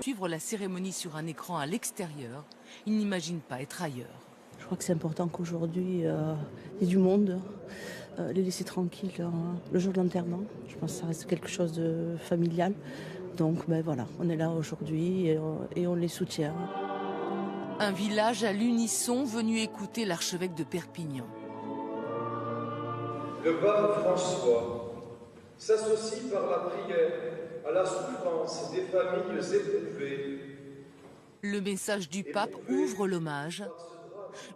Suivre la cérémonie sur un écran à l'extérieur, ils n'imaginent pas être ailleurs. Je crois que c'est important qu'aujourd'hui, il y ait du monde, les laisser tranquilles le jour de l'enterrement. Je pense que ça reste quelque chose de familial. Donc voilà, on est là aujourd'hui et on les soutient. Un village à l'unisson venu écouter l'archevêque de Perpignan. Le pape François s'associe par la prière à la souffrance des familles éprouvées. Le message du pape ouvre l'hommage,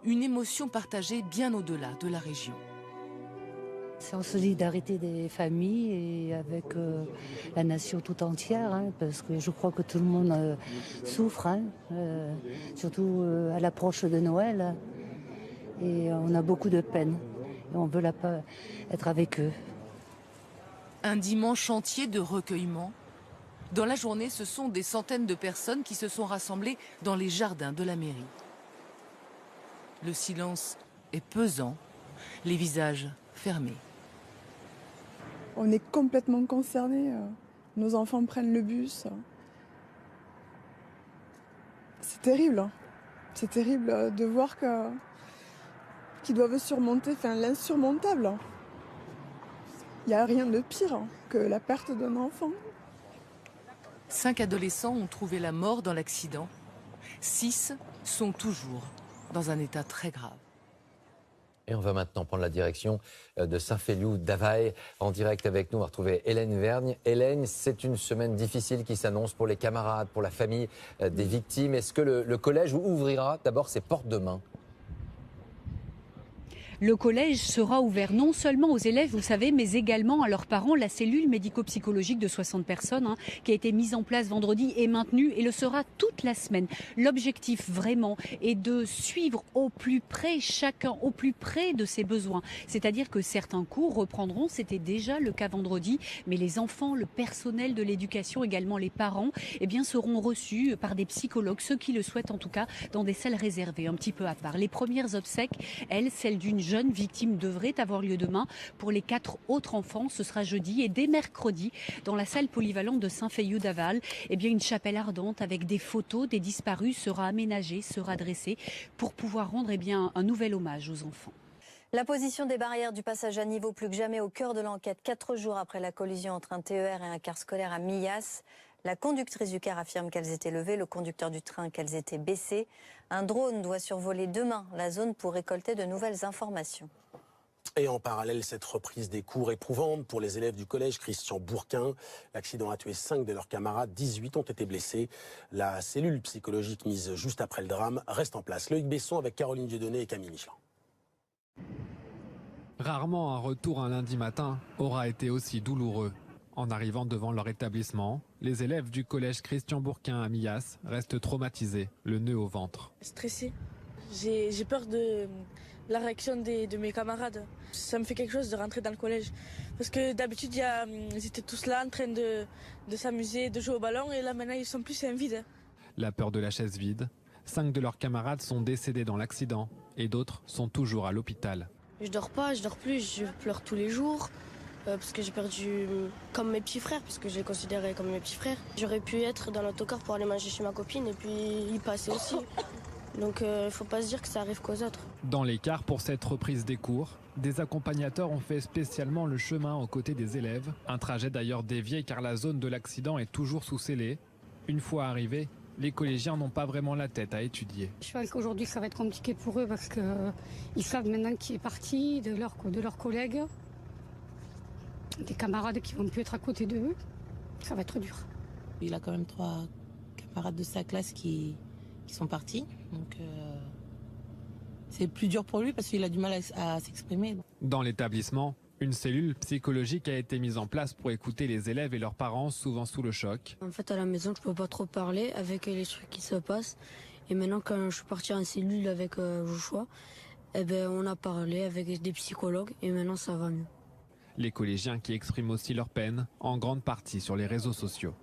une émotion partagée bien au-delà de la région. C'est en solidarité des familles et avec la nation tout entière, hein, parce que je crois que tout le monde souffre, hein, surtout à l'approche de Noël. Et on a beaucoup de peine. Et on veut être avec eux. Un dimanche entier de recueillement. Dans la journée, ce sont des centaines de personnes qui se sont rassemblées dans les jardins de la mairie. Le silence est pesant, les visages fermés. On est complètement concernés. Nos enfants prennent le bus. C'est terrible. C'est terrible de voir qu'ils doivent surmonter l'insurmontable. Il n'y a rien de pire que la perte d'un enfant. 5 adolescents ont trouvé la mort dans l'accident. 6 sont toujours dans un état très grave. Et on va maintenant prendre la direction de Saint-Féliu-d'Avall. En direct avec nous, on va retrouver Hélène Vergne. Hélène, c'est une semaine difficile qui s'annonce pour les camarades, pour la famille des victimes. Est-ce que le collège ouvrira d'abord ses portes demain ? Le collège sera ouvert non seulement aux élèves, vous savez, mais également à leurs parents. La cellule médico-psychologique de 60 personnes qui a été mise en place vendredi est maintenue et le sera toute la semaine. L'objectif vraiment est de suivre au plus près chacun, au plus près de ses besoins. C'est-à-dire que certains cours reprendront, c'était déjà le cas vendredi, mais les enfants, le personnel de l'éducation, également les parents, seront reçus par des psychologues, ceux qui le souhaitent en tout cas, dans des salles réservées, un petit peu à part. Les premières obsèques, celles d'une jeune victime devrait avoir lieu demain. Pour les 4 autres enfants, ce sera jeudi. Et dès mercredi, dans la salle polyvalente de Saint-Féliu-d'Avall, une chapelle ardente avec des photos des disparus sera aménagée, sera dressée pour pouvoir rendre un nouvel hommage aux enfants. La position des barrières du passage à niveau plus que jamais au cœur de l'enquête. 4 jours après la collision entre un TER et un car scolaire à Millas, la conductrice du car affirme qu'elles étaient levées, le conducteur du train qu'elles étaient baissées. Un drone doit survoler demain la zone pour récolter de nouvelles informations. Et en parallèle, cette reprise des cours éprouvante pour les élèves du collège Christian Bourquin. L'accident a tué 5 de leurs camarades, 18 ont été blessés. La cellule psychologique mise juste après le drame reste en place. Loïc Besson avec Caroline Dieudonné et Camille Michelin. Rarement un retour un lundi matin aura été aussi douloureux. En arrivant devant leur établissement, les élèves du collège Christian Bourquin à Millas restent traumatisés, le nœud au ventre. Stressé. J'ai peur de la réaction de mes camarades. Ça me fait quelque chose de rentrer dans le collège. Parce que d'habitude, ils étaient tous là en train de s'amuser, de jouer au ballon. Et là, maintenant, ils sont plus vides. La peur de la chaise vide. 5 de leurs camarades sont décédés dans l'accident et d'autres sont toujours à l'hôpital. Je dors pas, je dors plus, je pleure tous les jours. Parce que j'ai perdu comme mes petits frères, parce que je les considérais comme mes petits frères. J'aurais pu être dans l'autocar pour aller manger chez ma copine et puis y passer aussi. Donc il faut pas se dire que ça arrive qu'aux autres. Dans les cars pour cette reprise des cours, des accompagnateurs ont fait spécialement le chemin aux côtés des élèves. Un trajet d'ailleurs dévié car la zone de l'accident est toujours sous scellé. Une fois arrivés, les collégiens n'ont pas vraiment la tête à étudier. Je pense qu'aujourd'hui ça va être compliqué pour eux parce qu'ils savent maintenant qui est parti de leurs collègues. Des camarades qui vont plus être à côté d'eux, ça va être dur. Il a quand même 3 camarades de sa classe qui sont partis, donc c'est plus dur pour lui parce qu'il a du mal à s'exprimer. Dans l'établissement, une cellule psychologique a été mise en place pour écouter les élèves et leurs parents souvent sous le choc. En fait, à la maison, je peux pas trop parler avec les trucs qui se passent. Et maintenant, quand je suis partie en cellule avec Joshua, on a parlé avec des psychologues et maintenant ça va mieux. Les collégiens qui expriment aussi leur peine, en grande partie sur les réseaux sociaux.